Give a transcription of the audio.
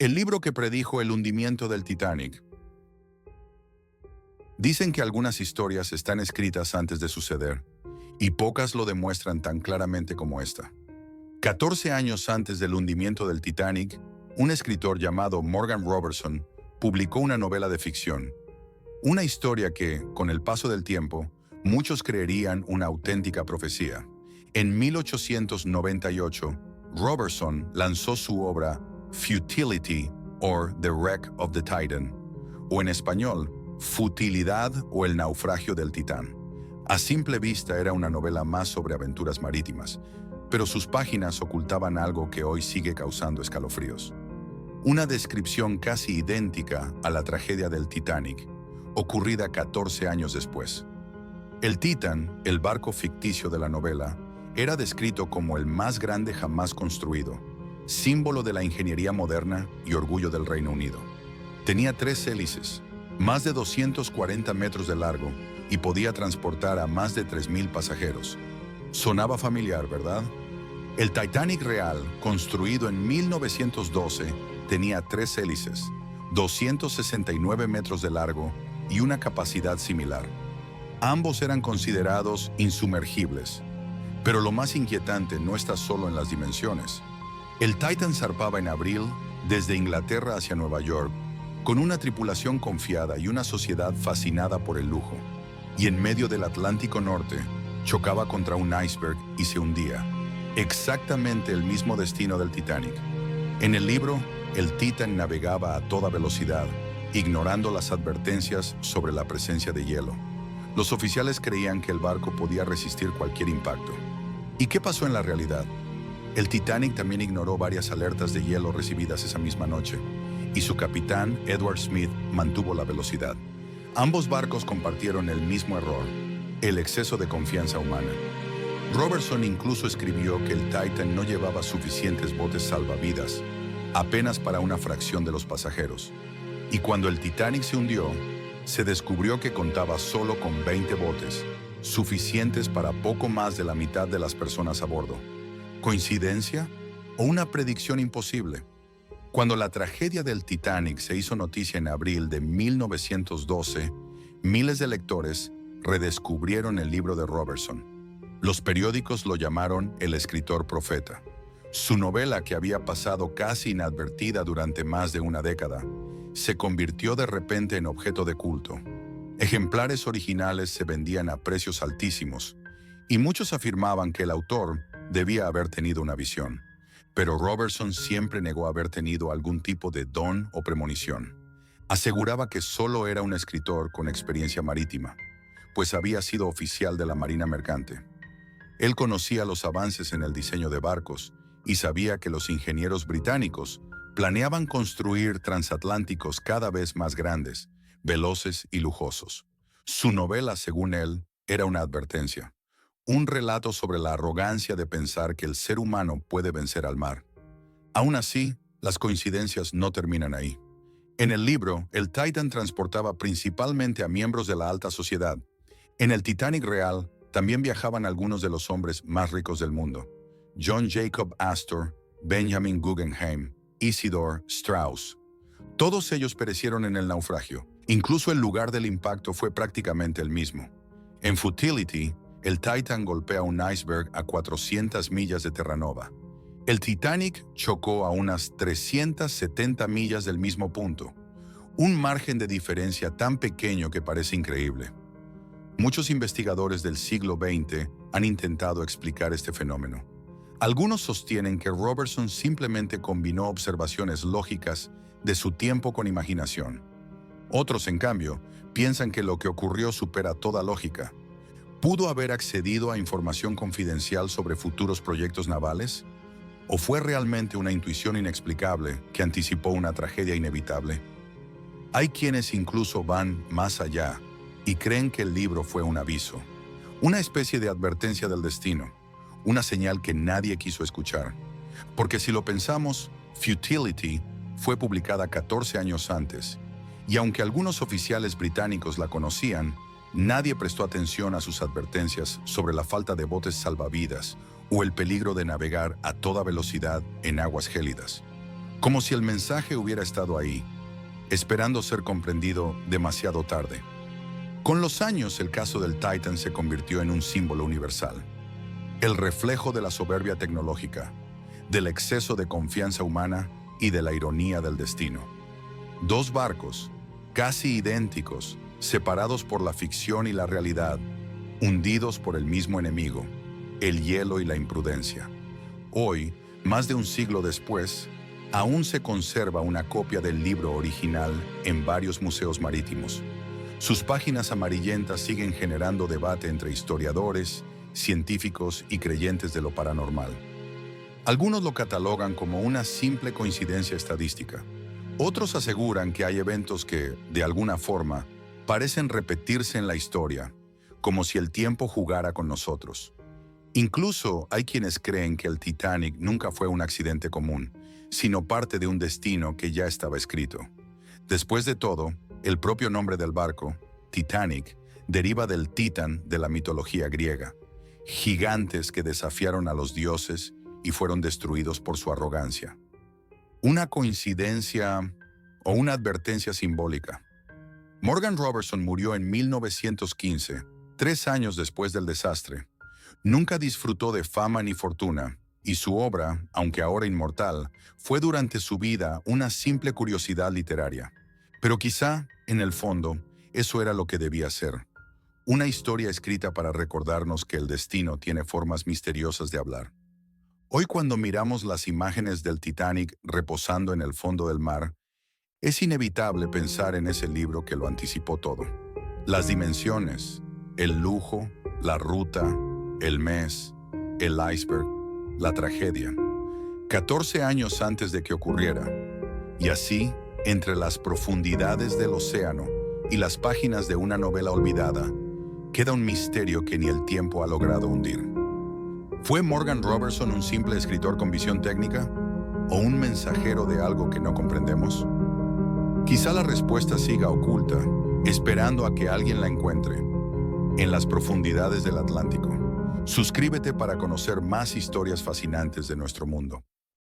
El libro que predijo el hundimiento del Titanic. Dicen que algunas historias están escritas antes de suceder, y pocas lo demuestran tan claramente como esta. 14 años antes del hundimiento del Titanic, un escritor llamado Morgan Robertson publicó una novela de ficción. Una historia que, con el paso del tiempo, muchos creerían una auténtica profecía. En 1898, Robertson lanzó su obra Futility or The Wreck of the Titan, o en español, Futilidad o el naufragio del Titán. A simple vista era una novela más sobre aventuras marítimas, pero sus páginas ocultaban algo que hoy sigue causando escalofríos. Una descripción casi idéntica a la tragedia del Titanic, ocurrida 14 años después. El Titan, el barco ficticio de la novela, era descrito como el más grande jamás construido, símbolo de la ingeniería moderna y orgullo del Reino Unido. Tenía 3 hélices, más de 240 metros de largo y podía transportar a más de 3.000 pasajeros. Sonaba familiar, ¿verdad? El Titanic real, construido en 1912, tenía 3 hélices, 269 metros de largo y una capacidad similar. Ambos eran considerados insumergibles. Pero lo más inquietante no está solo en las dimensiones. El Titan zarpaba en abril desde Inglaterra hacia Nueva York, con una tripulación confiada y una sociedad fascinada por el lujo. Y en medio del Atlántico Norte, chocaba contra un iceberg y se hundía. Exactamente el mismo destino del Titanic. En el libro, el Titan navegaba a toda velocidad, ignorando las advertencias sobre la presencia de hielo. Los oficiales creían que el barco podía resistir cualquier impacto. ¿Y qué pasó en la realidad? El Titanic también ignoró varias alertas de hielo recibidas esa misma noche, y su capitán, Edward Smith, mantuvo la velocidad. Ambos barcos compartieron el mismo error, el exceso de confianza humana. Robertson incluso escribió que el Titan no llevaba suficientes botes salvavidas, apenas para una fracción de los pasajeros. Y cuando el Titanic se hundió, se descubrió que contaba solo con 20 botes, suficientes para poco más de la mitad de las personas a bordo. ¿Coincidencia o una predicción imposible? Cuando la tragedia del Titanic se hizo noticia en abril de 1912, miles de lectores redescubrieron el libro de Robertson. Los periódicos lo llamaron el escritor profeta. Su novela, que había pasado casi inadvertida durante más de una década, se convirtió de repente en objeto de culto. Ejemplares originales se vendían a precios altísimos, y muchos afirmaban que el autor debía haber tenido una visión. Pero Robertson siempre negó haber tenido algún tipo de don o premonición. Aseguraba que solo era un escritor con experiencia marítima, pues había sido oficial de la Marina Mercante. Él conocía los avances en el diseño de barcos y sabía que los ingenieros británicos planeaban construir transatlánticos cada vez más grandes, veloces y lujosos. Su novela, según él, era una advertencia. Un relato sobre la arrogancia de pensar que el ser humano puede vencer al mar. Aún así, las coincidencias no terminan ahí. En el libro, el Titan transportaba principalmente a miembros de la alta sociedad. En el Titanic real, también viajaban algunos de los hombres más ricos del mundo: John Jacob Astor, Benjamin Guggenheim, Isidor Straus. Todos ellos perecieron en el naufragio. Incluso el lugar del impacto fue prácticamente el mismo. En Futility, el Titan golpea un iceberg a 400 millas de Terranova. El Titanic chocó a unas 370 millas del mismo punto, un margen de diferencia tan pequeño que parece increíble. Muchos investigadores del siglo XX han intentado explicar este fenómeno. Algunos sostienen que Robertson simplemente combinó observaciones lógicas de su tiempo con imaginación. Otros, en cambio, piensan que lo que ocurrió supera toda lógica. ¿Pudo haber accedido a información confidencial sobre futuros proyectos navales? ¿O fue realmente una intuición inexplicable que anticipó una tragedia inevitable? Hay quienes incluso van más allá y creen que el libro fue un aviso, una especie de advertencia del destino, una señal que nadie quiso escuchar. Porque si lo pensamos, Futility fue publicada 14 años antes, y aunque algunos oficiales británicos la conocían, nadie prestó atención a sus advertencias sobre la falta de botes salvavidas o el peligro de navegar a toda velocidad en aguas gélidas. como si el mensaje hubiera estado ahí, esperando ser comprendido demasiado tarde. Con los años, el caso del Titan se convirtió en un símbolo universal, el reflejo de la soberbia tecnológica, del exceso de confianza humana y de la ironía del destino. Dos barcos, casi idénticos, separados por la ficción y la realidad, hundidos por el mismo enemigo, el hielo y la imprudencia. Hoy, más de un siglo después, aún se conserva una copia del libro original en varios museos marítimos. Sus páginas amarillentas siguen generando debate entre historiadores, científicos y creyentes de lo paranormal. Algunos lo catalogan como una simple coincidencia estadística. Otros aseguran que hay eventos que, de alguna forma, parecen repetirse en la historia, como si el tiempo jugara con nosotros. Incluso hay quienes creen que el Titanic nunca fue un accidente común, sino parte de un destino que ya estaba escrito. Después de todo, el propio nombre del barco, Titanic, deriva del Titán de la mitología griega, gigantes que desafiaron a los dioses y fueron destruidos por su arrogancia. Una coincidencia o una advertencia simbólica. Morgan Robertson murió en 1915, 3 años después del desastre. Nunca disfrutó de fama ni fortuna, y su obra, aunque ahora inmortal, fue durante su vida una simple curiosidad literaria. Pero quizá, en el fondo, eso era lo que debía ser. Una historia escrita para recordarnos que el destino tiene formas misteriosas de hablar. Hoy, cuando miramos las imágenes del Titanic reposando en el fondo del mar, es inevitable pensar en ese libro que lo anticipó todo. Las dimensiones, el lujo, la ruta, el mes, el iceberg, la tragedia. 14 años antes de que ocurriera. Y así, entre las profundidades del océano y las páginas de una novela olvidada, queda un misterio que ni el tiempo ha logrado hundir. ¿Fue Morgan Robertson un simple escritor con visión técnica? ¿O un mensajero de algo que no comprendemos? Quizá la respuesta siga oculta, esperando a que alguien la encuentre, en las profundidades del Atlántico. Suscríbete para conocer más historias fascinantes de nuestro mundo.